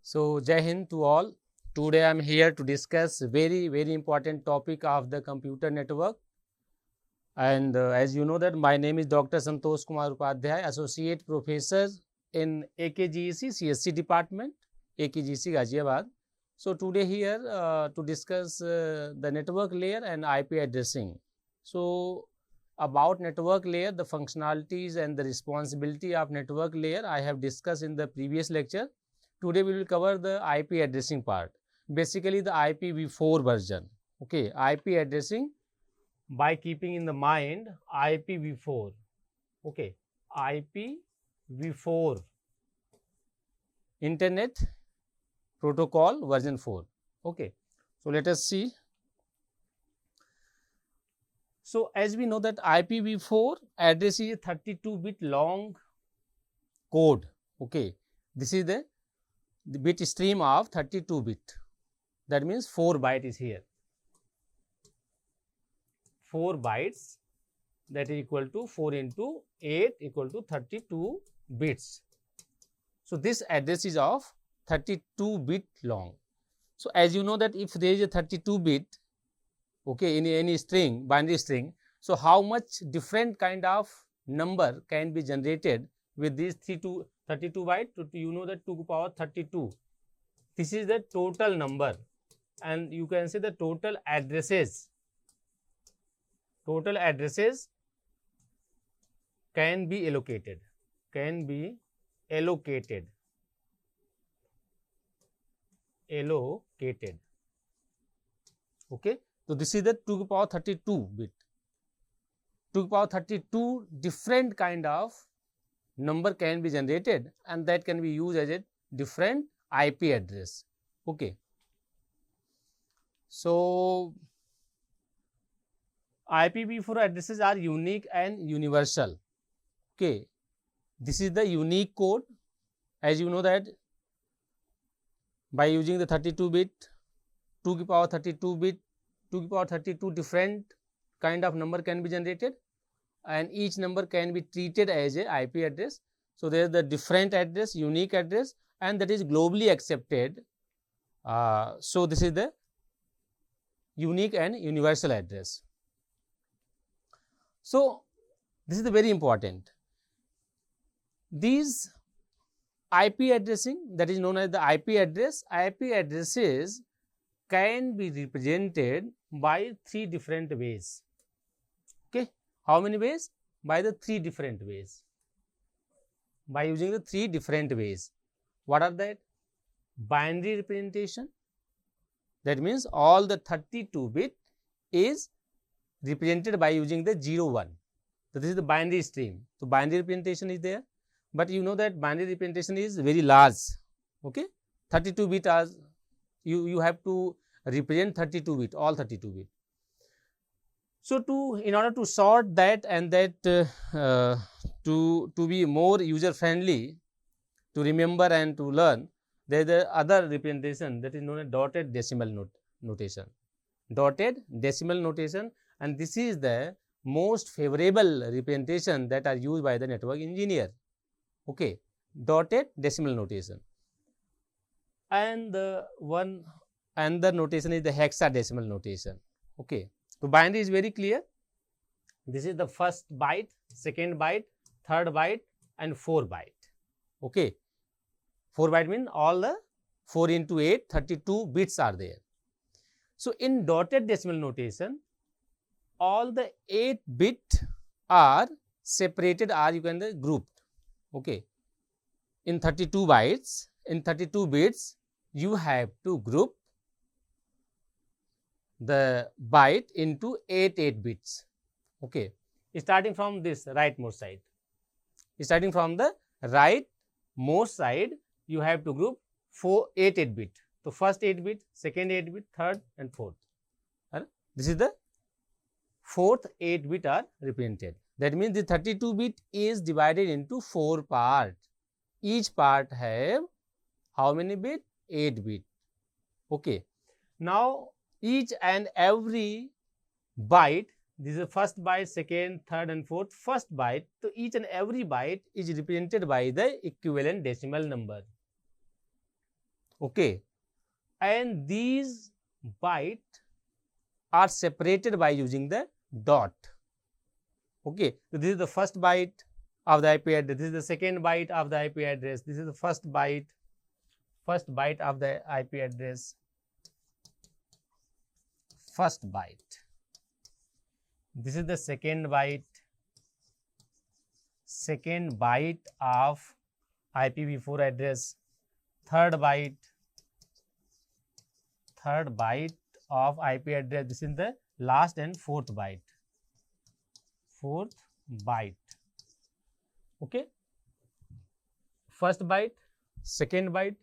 So, Jai Hind to all. Today I am here to discuss very important topic of the computer network. And as you know that my name is Dr. Santosh Kumar Upadhyay, Associate Professor in AKGEC CSC Department, AKGEC Ghaziabad. So, today here to discuss the network layer and IP addressing. So, about network layer, the functionalities and the responsibility of network layer I have discussed in the previous lecture. Today we will cover the IP addressing part, basically the IPv4 version. Okay, IP addressing by keeping in the mind IPv4. Okay, IPv4 Internet Protocol version 4. Okay, so let us see. So, as we know that IPv4 address is a 32-bit long code. Okay, this is the bit stream of 32 bit. That means 4 byte is here. 4 bytes, that is equal to 4 into 8 equal to 32 bits. So, this address is of 32 bit long. So, as you know that if there is a 32 bit, okay, in any string, binary string, so how much different kind of number can be generated with these 32 byte? You know that 2 to the power 32. This is the total number, and you can say the total addresses. Total addresses can be allocated. Can be allocated. Allocated. Okay. So, this is the 2 to the power 32 bit. 2 to the power 32 different kind of number can be generated, and that can be used as a different IP address. Okay. So, IPv4 addresses are unique and universal. Okay. This is the unique code. As you know that by using the 32 bit, 2 to the power 32 bit, 2 to the power 32 different kind of number can be generated, and each number can be treated as a IP address. So, there is the different address, unique address, and that is globally accepted. So, this is the unique and universal address. So, this is the very important. These IP addressing, that is known as the IP address, IP addresses can be represented by 3 different ways. Okay. How many ways? By the 3 different ways. By using the 3 different ways. What are that? Binary representation. That means all the 32 bit is represented by using the 0, 1. So, this is the binary stream. So, binary representation is there, but you know that binary representation is very large. Okay. 32 bit as you have to represent 32 bit, all 32 bit. So, in order to sort that and that to be more user friendly, to remember and to learn, there is the other representation that is known as dotted decimal notation. Dotted decimal notation, and this is the most favorable representation that are used by the network engineer. Okay, dotted decimal notation. And the one another notation is the hexadecimal notation. Okay. So, binary is very clear. This is the first byte, second byte, third byte, and 4 byte. Okay. 4 byte means all the 4 into 8, 32 bits are there. So, in dotted decimal notation, all the 8 bit are separated, or you can say grouped. Okay. In 32 bytes, in 32 bits, you have to group the byte into 8 bits. Okay. Starting from this rightmost side. Starting from the rightmost side, you have to group 8 bit. So, first 8 bit, second 8 bit, third and fourth. This is the fourth 8 bit are represented. That means the 32 bit is divided into 4 parts. Each part have how many bit? 8 bit. Okay. Now, each and every byte, this is the first byte, second, third and fourth, first byte. So, each and every byte is represented by the equivalent decimal number. Okay, and these bytes are separated by using the dot. Okay, so this is the first byte of the IP address. This is the second byte of the IP address. This is the first byte of the IP address. First byte. This is the second byte of IPv4 address. Third byte of IP address. This is the last and fourth byte. Okay, first byte, second byte,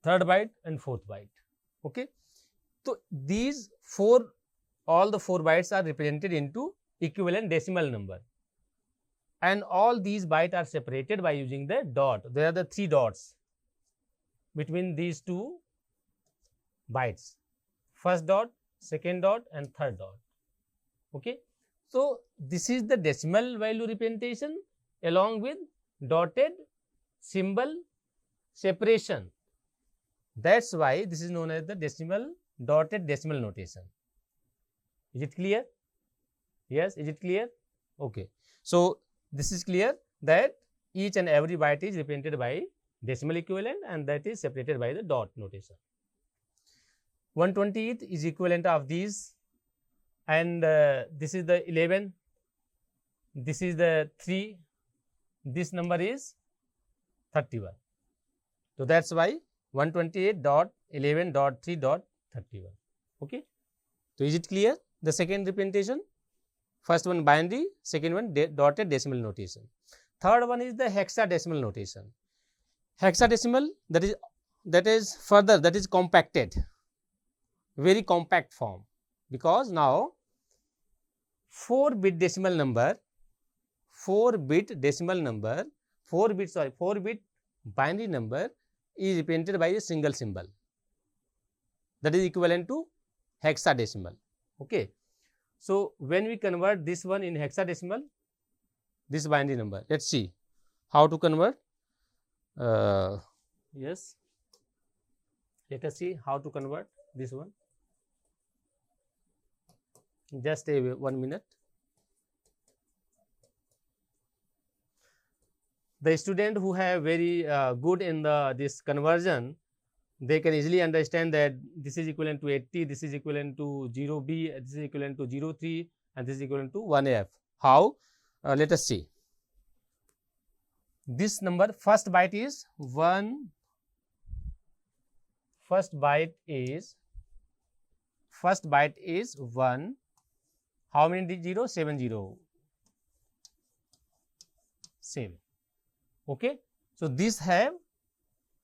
third byte, and fourth byte. Okay, so these all the four bytes are represented into equivalent decimal number, and all these bytes are separated by using the dot. There are the three dots between these two bytes: first dot, second dot, and third dot. Okay, so this is the decimal value representation along with dotted symbol separation. That's why this is known as the dotted decimal notation. Is it clear? Yes, is it clear? Okay, so this is clear that each and every byte is represented by decimal equivalent, and that is separated by the dot notation. 128th is equivalent of these, and this is the 11, this is the 3, this number is 31. So that's why 128.11.3.31. Okay, so is it clear? The second representation, first one binary, second one dotted decimal notation. Third one is the hexadecimal notation. Hexadecimal, that is further, that is compacted, very compact form, because now 4-bit decimal number, 4-bit binary number is represented by a single symbol, that is equivalent to hexadecimal. Okay, so when we convert this one in hexadecimal, this binary number, let's see how to convert. Yes, let us see how to convert this one. Just 1 minute. The student who have very good in this conversion, they can easily understand that this is equivalent to 80, this is equivalent to 0b, this is equivalent to 03, and this is equivalent to 1f. How? Let us see. This number, first byte is 1. First byte is 1. How many zeros? 7. Okay, so these have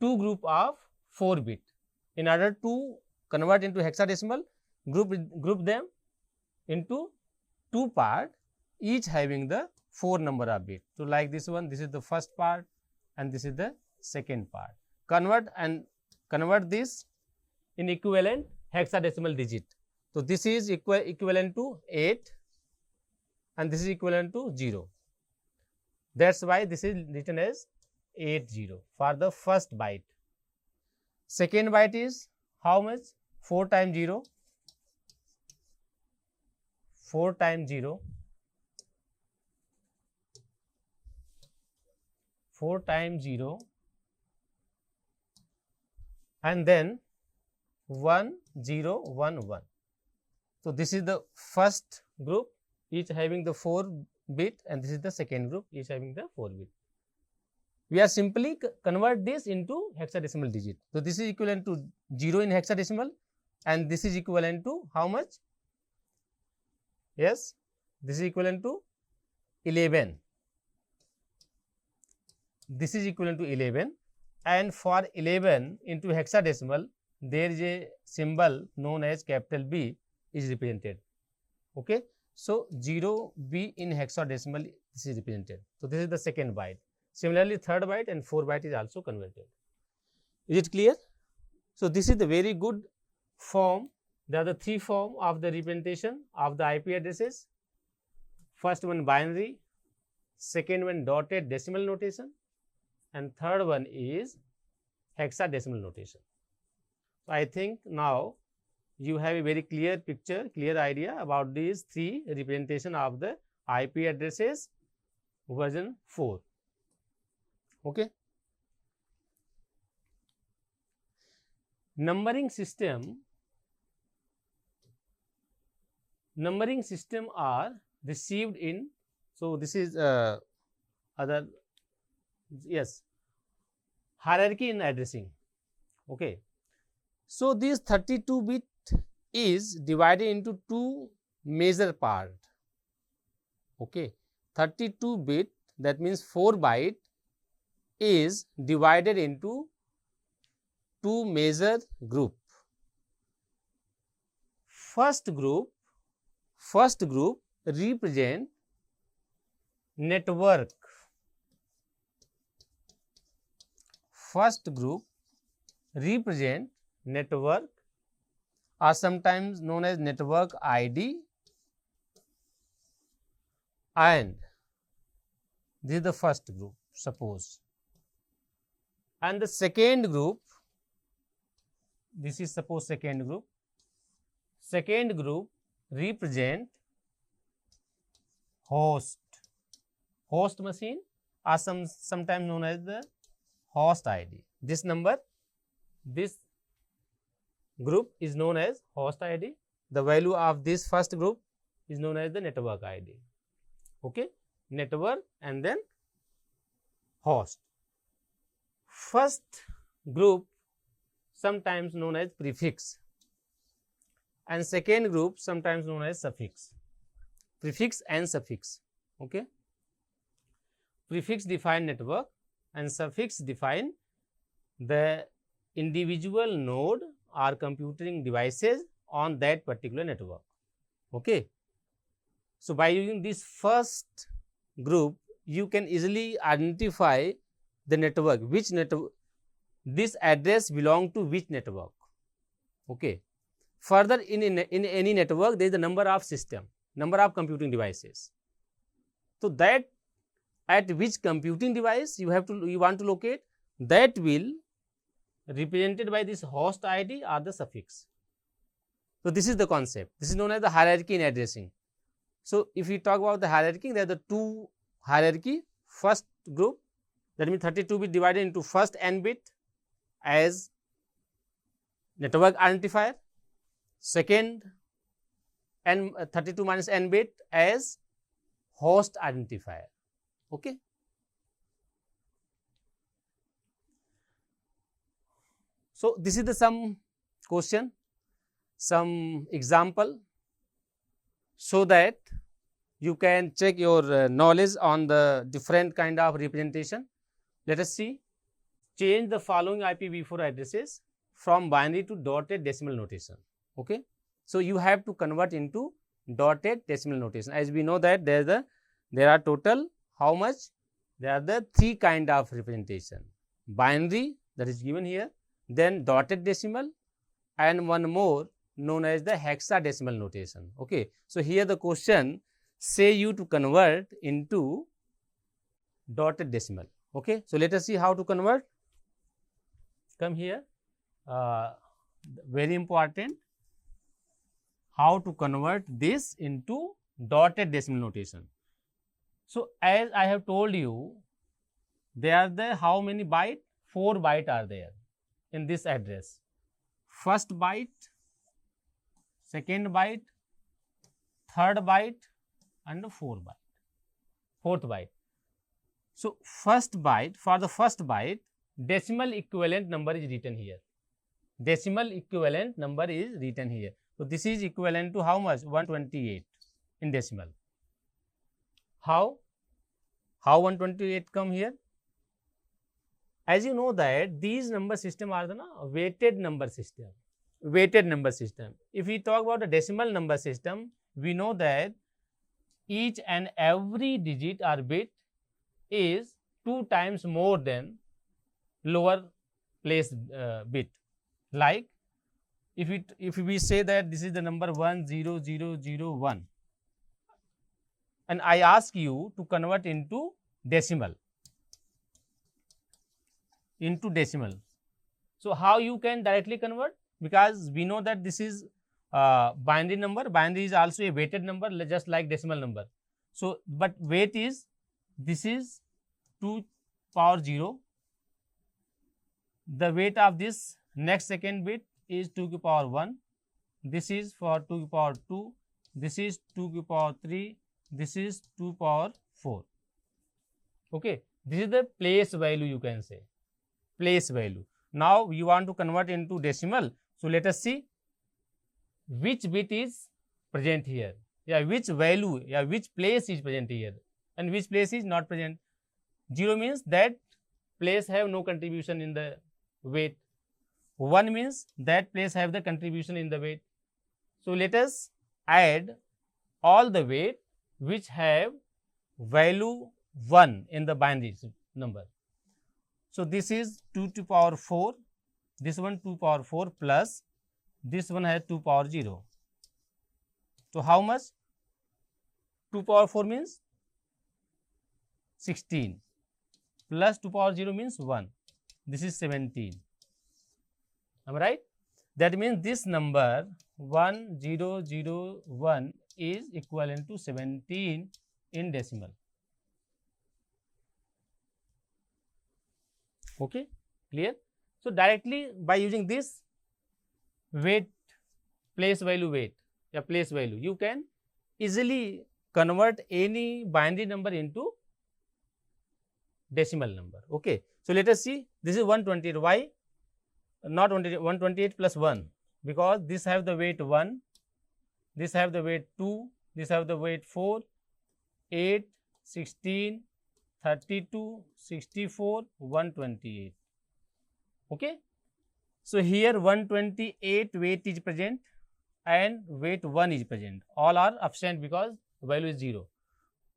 two group of 4-bit. In order to convert into hexadecimal, group them into two parts, each having the 4 number of bit. So like this one, this is the first part and this is the second part. Convert this in equivalent hexadecimal digit. So this is equivalent to 8 and this is equivalent to 0. That's why this is written as 80 for the first byte. Second byte is how much? 4 times 0. 4 times 0. 4 times 0. And then 1 0 1 1. So this is the first group, each having the 4 bit, and this is the second group, each having the 4 bit. We are simply convert this into hexadecimal digit. So this is equivalent to 0 in hexadecimal, and this is equivalent to how much? Yes, this is equivalent to 11. This is equivalent to 11, and for 11 into hexadecimal, there is a symbol known as capital B is represented. Okay, so 0B in hexadecimal, this is represented. So this is the second byte. Similarly, third byte and 4 byte is also converted. Is it clear? So this is the very good form. There are the 3 forms of the representation of the IP addresses. First one binary, second one dotted decimal notation, and third one is hexadecimal notation. So, I think now you have a very clear picture, clear idea about these three representation of the IP addresses version 4. Okay. Numbering system are received in, so this is other, yes, hierarchy in addressing. Okay. So, this 32-bit is divided into two major part. Okay. 32-bit, that means 4 byte, is divided into two major group. First group represent network. First group represent network, are sometimes known as network ID, and this is the first group, suppose. And the second group, this is suppose second group. Second group represent host. Host machine are sometimes known as the host ID. This number, this group is known as host ID. The value of this first group is known as the network ID. Okay, network and then host. First group sometimes known as prefix, and second group sometimes known as suffix. Prefix and suffix. Okay, prefix define network and suffix define the individual node or computing devices on that particular network. Okay. So, by using this first group, you can easily identify the network, which network, this address belong to which network. Okay. Further, in any network, there is the number of system, number of computing devices. So, that at which computing device you want to locate, that will represented by this host ID or the suffix. So, this is the concept. This is known as the hierarchy in addressing. So, if we talk about the hierarchy, there are the two hierarchy. First group, that means 32-bit divided into first n bit as network identifier, second n 32 minus n bit as host identifier. Okay. So, this is the some question, some example, so that you can check your knowledge on the different kind of representation. Let us see. Change the following IPv4 addresses from binary to dotted decimal notation. Okay. So, you have to convert into dotted decimal notation. As we know that there are total how much? There are the three kind of representation. Binary, that is given here, then dotted decimal, and one more known as the hexadecimal notation. Okay. So, here the question say you to convert into dotted decimal. Okay. So, let us see how to convert. Come here, very important, how to convert this into dotted decimal notation. So, as I have told you, there are the how many byte? 4 byte are there in this address. First byte, second byte, third byte, and fourth byte. So, first byte, for the first byte, decimal equivalent number is written here. Decimal equivalent number is written here. So, this is equivalent to how much? 128 in decimal. How 128 come here? As you know that these number system are the weighted number system. Weighted number system. If we talk about the decimal number system, we know that each and every digit or bit is 2 times more than lower place bit. Like if we say that this is the number 10001, and I ask you to convert into decimal. So how you can directly convert? Because we know that this is binary number. Binary is also a weighted number, just like decimal number. So, but weight is, this is 2 power 0. The weight of this next second bit is 2 to power 1. This is for 2 to power 2. This is 2 to power 3. This is 2 power 4. Okay. This is the place value, you can say. Place value. Now you want to convert into decimal. So let us see which bit is present here. Yeah, which value, yeah, which place is present here and which place is not present. 0 means that place have no contribution in the weight. 1 means that place have the contribution in the weight. So let us add all the weight which have value 1 in the binary number. So this is 2 to power 4, this one 2 power 4 plus this one has 2 power 0. So how much? 2 power 4 means 16 plus 2 power 0 means 1. This is 17. Am I right? That means this number 1001 is equivalent to 17 in decimal. Okay, clear? So directly by using this weight, place value weight, place value, you can easily convert any binary number into decimal number. Okay, so let us see. This is 128. Why not 128 plus 1? Because this have the weight 1, this have the weight 2, this have the weight 4, 8, 16, 32, 64, 128. Okay. So here 128 weight is present and weight 1 is present. All are absent because value is 0.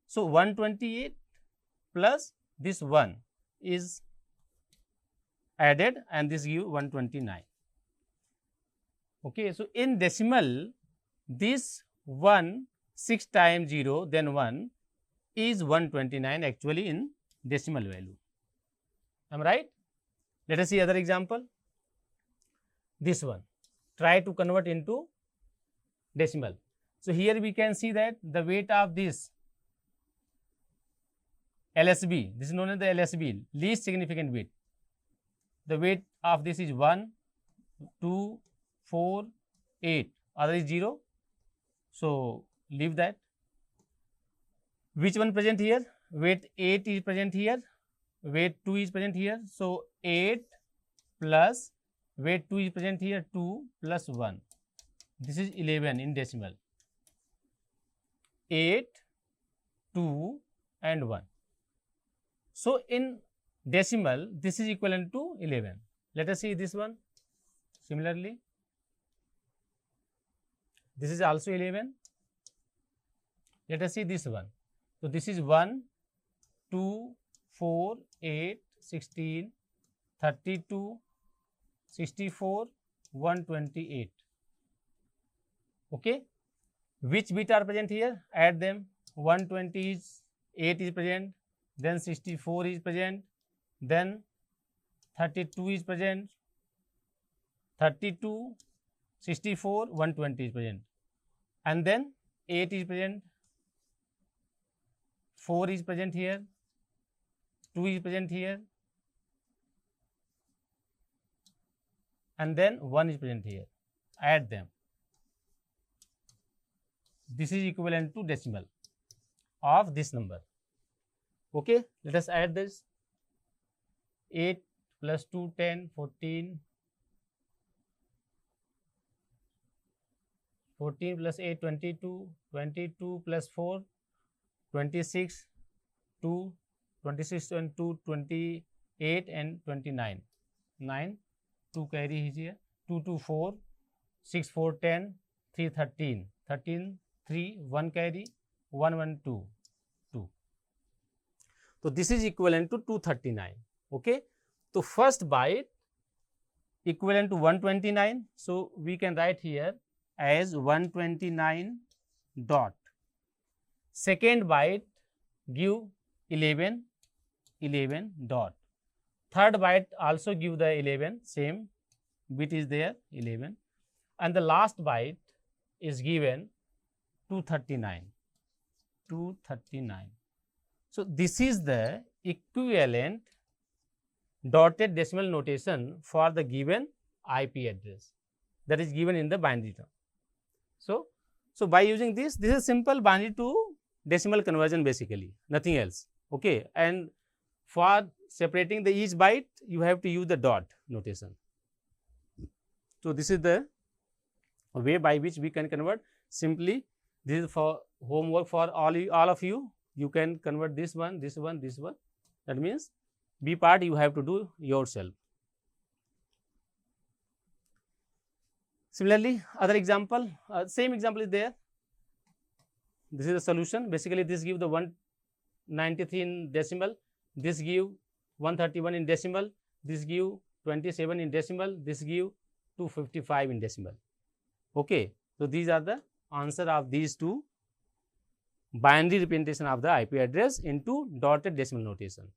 So 128 plus this 1 is added and this give 129. Okay. So in decimal, this 1 6 times 0 then 1 is 129 actually in decimal value. Am I right? Let us see other example. This one, try to convert into decimal. So here we can see that the weight of this LSB, this is known as the LSB, least significant bit. The weight of this is 1, 2, 4, 8, other is 0. So leave that. Which one present here? Weight 8 is present here, weight 2 is present here. So 8 plus weight 2 is present here, 2 plus 1. This is 11 in decimal. 8, 2 and 1. So in decimal, this is equivalent to 11. Let us see this one. Similarly, this is also 11. Let us see this one. So this is 1, 2, 4, 8, 16, 32, 64, 128. Okay. Which bit are present here? Add them. 120 is 8 is present, then 64 is present, then 32 is present, 32, 64, 120 is present, and then 8 is present, 4 is present here, 2 is present here, and then 1 is present here. Add them. This is equivalent to decimal of this number. Okay, let us add this. 8 plus 2, 10, 14. 14 plus 8, 22. 22 plus 4, 26. 2, 26 and 2, 28 and 29. 9. 2 carry is here. 2, 2, 4. 6, 4, 10. 3, 13. 13, 3, 1 carry. 1, 1, 2. 2. So this is equivalent to 239. Okay. So first byte equivalent to 129. So we can write here as 129 dot. Second byte give 11 dot. Third byte also give the 11 same bit is there 11, and the last byte is given 239. 239. So this is the equivalent dotted decimal notation for the given IP address that is given in the binary term. So by using this is simple binary to decimal conversion, basically nothing else. Okay, and for separating the each byte, you have to use the dot notation. So this is the way by which we can convert. Simply, this is for homework for all of you. You can convert this one, this one, this one. That means B part you have to do yourself. Similarly, other example, same example is there. This is the solution. Basically, this gives the 193 in decimal. This give 131 in decimal. This give 27 in decimal. This give 255 in decimal. Okay. So these are the answer of these two binary representation of the IP address into dotted decimal notation.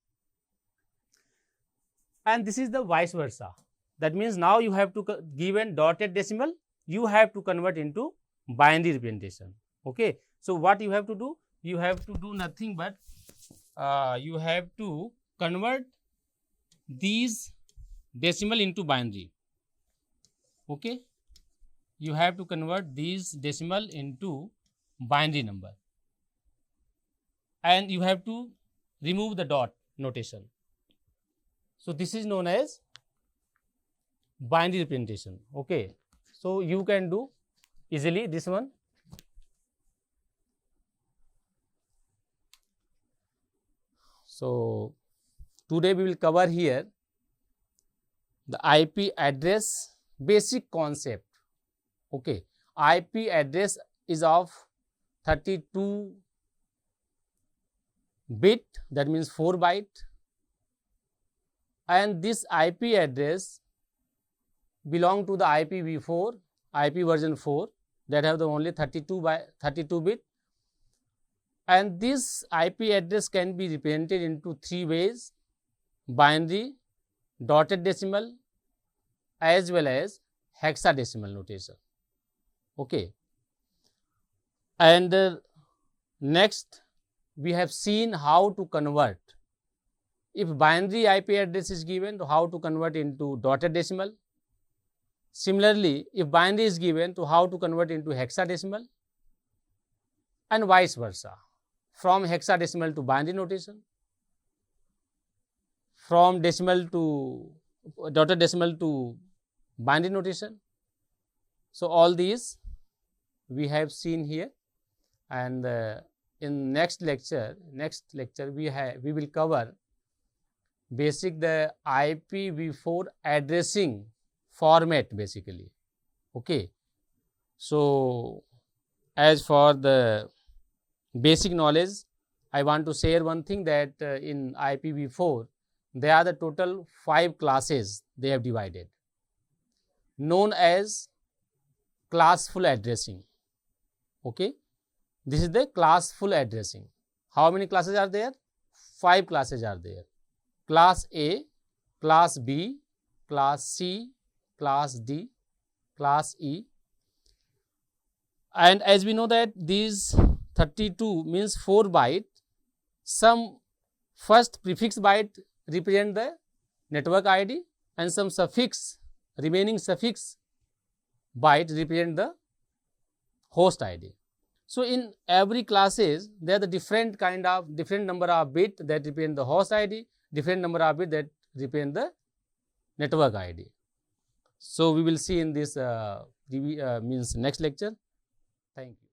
And this is the vice versa. That means now you have to given dotted decimal, you have to convert into binary representation. Okay. So what you have to do? You have to do nothing but you have to convert these decimal into binary. Okay. You have to convert these decimal into binary number, and you have to remove the dot notation. So this is known as binary representation. Okay. So you can do easily this one. So today we will cover here the IP address basic concept. Okay. IP address is of 32 bit, that means 4 byte, and this IP address belong to the IPv4, IP version 4, that have the only 32 bit, and this IP address can be represented into 3 ways: binary, dotted decimal, as well as hexadecimal notation. Okay. And next we have seen how to convert. If binary IP address is given, to how to convert into dotted decimal. Similarly, if binary is given, to how to convert into hexadecimal, and vice versa, from hexadecimal to binary notation, from decimal to dotted decimal to binary notation. So all these we have seen here, and in next lecture we will cover basic the IPv4 addressing format, basically. Okay. So as for the basic knowledge, I want to share one thing, that in IPv4 there are the total 5 classes they have divided, known as classful addressing. Okay. This is the classful addressing. How many classes are there? 5 classes are there. Class A, class B, class C, class D, class E. And as we know that these 32 means 4 byte, some first prefix byte represent the network ID, and some remaining suffix byte represent the host ID. So in every classes there are the different number of bit that represent the host ID, different number of bit that represent the network ID. So we will see in this means next lecture. Thank you.